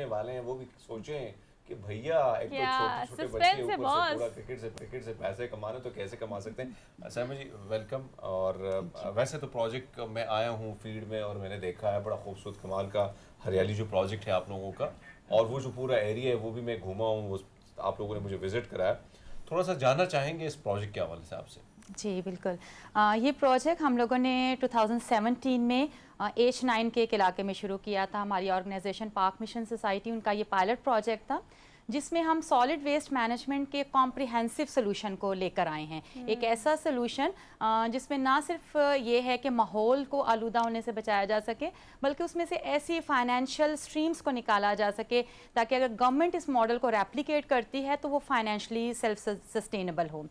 देखने वाले हैं वो भी सोचें कि भैया एक तो छोटे छोटे बच्चे suspense है ऊपर से boss। पूरा क्रिकेट से पैसे कमाने तो कैसे कमा सकते हैं। सैमा जी वेलकम। और वैसे तो प्रोजेक्ट मैं आया हूँ फील्ड में और मैंने देखा है बड़ा खूबसूरत कमाल का हरियाली जो प्रोजेक्ट है आप लोगों का, और वो जो पूरा एरिया है वो भी मैं घूमा हूँ, वो आप लोगों ने मुझे विजिट कराया। थोड़ा सा जानना चाहेंगे इस प्रोजेक्ट के हवाले से आपसे। जी बिल्कुल। ये प्रोजेक्ट हम लोगों ने 2017 में H9 के एक इलाके में शुरू किया था। हमारी ऑर्गेनाइजेशन पार्क मिशन सोसाइटी, उनका ये पायलट प्रोजेक्ट था जिसमें हम सॉलिड वेस्ट मैनेजमेंट के कॉम्प्रिहेंसिव सोल्यूशन को लेकर आए हैं। एक ऐसा सोल्यूशन जिसमें ना सिर्फ ये है कि माहौल को आलूदा होने से बचाया जा सके, बल्कि उसमें से ऐसी फाइनेंशियल स्ट्रीम्स को निकाला जा सके ताकि अगर गवर्नमेंट इस मॉडल को रेप्लिकेट करती है तो वो फाइनेंशियली सेल्फ सस्टेनेबल हो।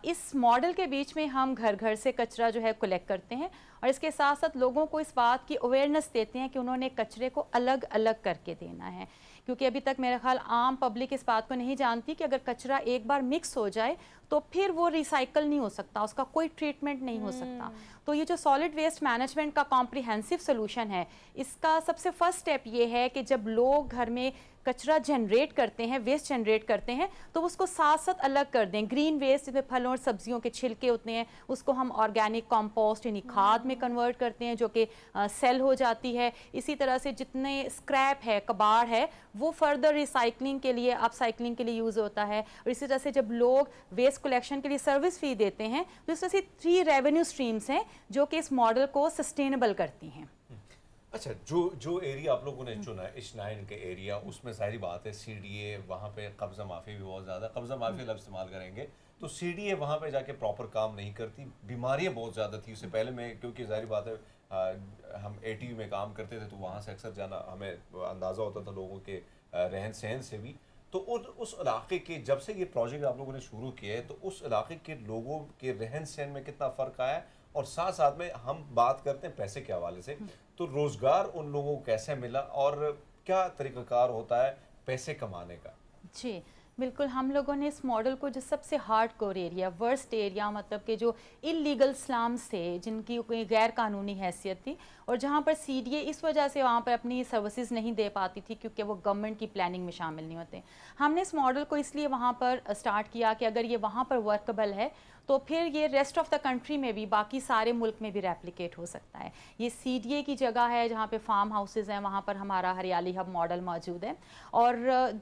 इस मॉडल के बीच में हम घर घर से कचरा जो है कलेक्ट करते हैं और इसके साथ साथ लोगों को इस बात की अवेयरनेस देते हैं कि उन्होंने कचरे को अलग अलग करके देना है, क्योंकि अभी तक मेरा ख्याल आम पब्लिक इस बात को नहीं जानती कि अगर कचरा एक बार मिक्स हो जाए तो फिर वो रिसाइकल नहीं हो सकता, उसका कोई ट्रीटमेंट नहीं हो सकता। तो ये जो सॉलिड वेस्ट मैनेजमेंट का कॉम्प्रिहेंसिव सोल्यूशन है, इसका सबसे फर्स्ट स्टेप ये है कि जब लोग घर में कचरा जनरेट करते हैं, वेस्ट जनरेट करते हैं, तो उसको साथ साथ अलग कर दें। ग्रीन वेस्ट जिसमें फलों और सब्जियों के छिलके होते हैं उसको हम ऑर्गेनिक कंपोस्ट यानी खाद में कन्वर्ट करते हैं जो कि सेल हो जाती है। इसी तरह से जितने स्क्रैप है, कबाड़ है, वो फर्दर रिसाइकलिंग के लिए, अपसाइकलिंग के लिए यूज़ होता है। और इसी तरह से जब लोग वेस्ट कलेक्शन के लिए सर्विस फी देते हैं तो इस तरह से 3 रेवेन्यू स्ट्रीम्स हैं जो कि इस मॉडल को सस्टेनेबल करती हैं। अच्छा, जो एरिया आप लोगों ने चुना है H9 के एरिया, उसमें सारी बात है CDA, वहाँ पे कब्जा माफी भी बहुत ज़्यादा, कब्जा माफी लफ्ज़ इस्तेमाल करेंगे तो CDA वहाँ पे जाके प्रॉपर काम नहीं करती, बीमारियाँ बहुत ज़्यादा थी। उससे पहले मैं, क्योंकि जाहिर बात है हम ATV में काम करते थे तो वहाँ से अक्सर जाना, हमें अंदाज़ा होता था लोगों के रहन सहन से भी। तो उस इलाके के, जब से ये प्रोजेक्ट आप लोगों ने शुरू किया है तो उस इलाके के लोगों के रहन सहन में कितना फ़र्क आया है? और साथ साथ में हम बात करते हैं पैसे के हवाले से, तो रोजगार उन लोगों को कैसे मिला और क्या तरीकाकार होता है पैसे कमाने का? जी बिल्कुल। हम लोगों ने इस मॉडल को जो सबसे hard core area, worst area, मतलब कि जो इलीगल स्लम्स थे, जिनकी कोई गैर कानूनी हैसियत थी और जहाँ पर CDA इस वजह से वहाँ पर अपनी सर्विसेज नहीं दे पाती थी क्योंकि वो गवर्नमेंट की प्लानिंग में शामिल नहीं होते। हमने इस मॉडल को इसलिए वहाँ पर स्टार्ट किया कि अगर ये वहाँ पर वर्कबल है तो फिर ये रेस्ट ऑफ द कंट्री में भी, बाकी सारे मुल्क में भी रेप्लिकेट हो सकता है। ये CDA की जगह है जहाँ पे फार्म हाउसेज हैं, वहाँ पर हमारा हरियाली हब मॉडल मौजूद है। और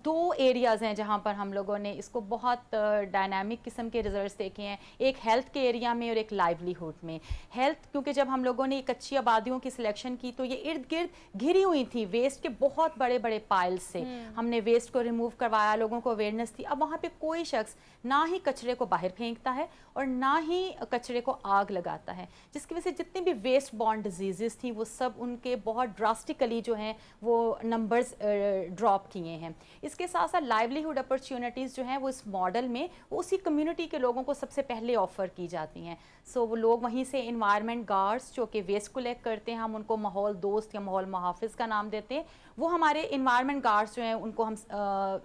2 एरियाज़ हैं जहाँ पर हम लोगों ने इसको बहुत डायनामिक किस्म के रिजल्ट्स देखे हैं, एक हेल्थ के एरिया में और एक लाइवलीहुड में। हेल्थ, क्योंकि जब हम लोगों ने कच्ची आबादियों की सिलेक्शन की तो ये इर्द गिर्द घिरी हुई थी वेस्ट के बहुत बड़े बड़े पाइल्स से। हमने वेस्ट को रिमूव करवाया, लोगों को अवेयरनेस थी। अब वहाँ पे कोई शख्स ना ही कचरे को बाहर फेंकता है और ना ही कचरे को आग लगाता है, जिसकी वजह से जितनी भी वेस्ट बॉर्न डिजीज़ थी वो सब उनके बहुत ड्रास्टिकली जो हैं वो नंबर्स ड्रॉप किए हैं। इसके साथ साथ लाइवलीहुड अपॉर्चुनिटीज़ जो हैं वो इस मॉडल में उसी कम्युनिटी के लोगों को सबसे पहले ऑफ़र की जाती हैं। सो वो लोग वहीं से इन्वायरमेंट गार्ड्स जो कि वेस्ट कलेक्ट करते हैं, हम उनको माहौल दोस्त या माहौल मुहाफ़िज़ का नाम देते हैं, वो हमारे इन्वायरमेंट गार्ड्स जो हैं उनको हम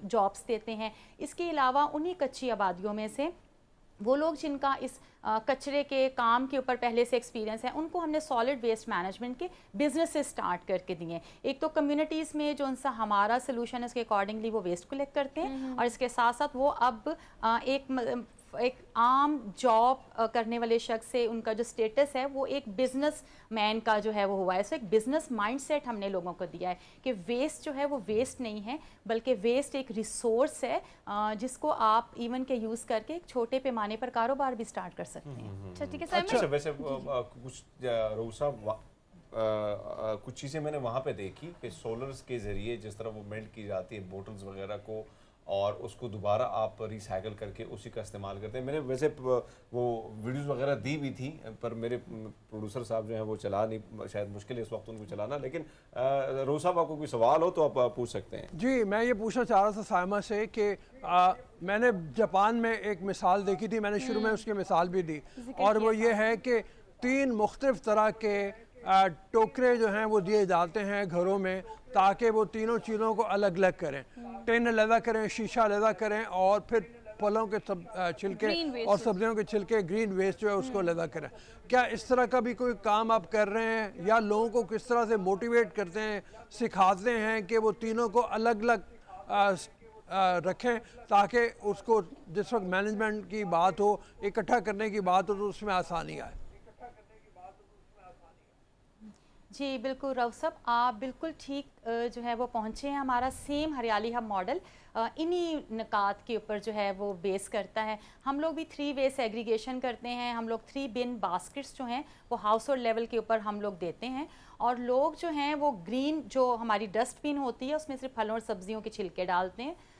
जॉब्स देते हैं। इसके अलावा उन्हीं कच्ची आबादियों में से वो लोग जिनका इस कचरे के काम के ऊपर पहले से एक्सपीरियंस है, उनको हमने सॉलिड वेस्ट मैनेजमेंट के बिजनेस से स्टार्ट करके दिए। एक तो कम्युनिटीज़ में जो उनसा हमारा सोल्यूशन है उसके अकॉर्डिंगली वो वेस्ट कलेक्ट करते हैं और इसके साथ साथ वो अब एक आम जॉब करने वाले शख्स से उनका जो स्टेटस है वो एक बिजनेस मैन का जो है वो हुआ है। सो एक बिजनेस माइंडसेट हमने लोगों को दिया है कि वेस्ट जो है वो वेस्ट नहीं है, बल्कि वेस्ट एक रिसोर्स है जिसको आप इवन के यूज़ करके एक छोटे पैमाने पर कारोबार भी स्टार्ट कर सकते हैं। अच्छा ठीक है। अच्छा, वैसे कुछ रोसा कुछ चीज़ें मैंने वहाँ पे देखी कि सोलर्स के ज़रिए जिस तरह वो मेल्ट की जाती है बोटल्स वगैरह को और उसको दोबारा आप रिसाइकल करके उसी का इस्तेमाल करते हैं। मैंने वैसे वो वीडियोस वगैरह दी भी थी, पर मेरे प्रोड्यूसर साहब जो हैं वो चला नहीं, शायद मुश्किल है इस वक्त उनको चलाना। लेकिन रोज़ साहब, आपको कोई सवाल हो तो आप पूछ सकते हैं। जी, मैं ये पूछना चाह रहा था सायमा से कि मैंने जापान में एक मिसाल देखी थी, मैंने शुरू में उसकी मिसाल भी दी, और वो ये है कि 3 मुख्तलिफ तरह के टोकरे जो हैं वो दिए जाते हैं घरों में ताकि वो तीनों चीज़ों को अलग अलग करें। टिन अलग करें, शीशा अलग करें और फिर फलों के सब Green छिलके waste और सब्जियों के छिलके, ग्रीन वेस्ट जो है उसको अलग करें। क्या इस तरह का भी कोई काम आप कर रहे हैं, या लोगों को किस तरह से मोटिवेट करते हैं, सिखाते हैं कि वो तीनों को अलग अलग रखें, ताकि उसको जिस वक्त मैनेजमेंट की बात हो, इकट्ठा करने की बात हो, तो उसमें आसानी आए? जी बिल्कुल रऊफ साहब, आप बिल्कुल ठीक जो है वो पहुँचे हैं। हमारा सेम हरियाली हब मॉडल इन्हीं निकात के ऊपर जो है वो बेस करता है। हम लोग भी 3 वे सेग्रीगेशन करते हैं। हम लोग 3 बिन बास्केट्स जो हैं वो हाउस होल्ड लेवल के ऊपर हम लोग देते हैं, और लोग जो हैं वो ग्रीन जो हमारी डस्टबिन होती है उसमें सिर्फ फलों और सब्जियों के छिलके डालते हैं।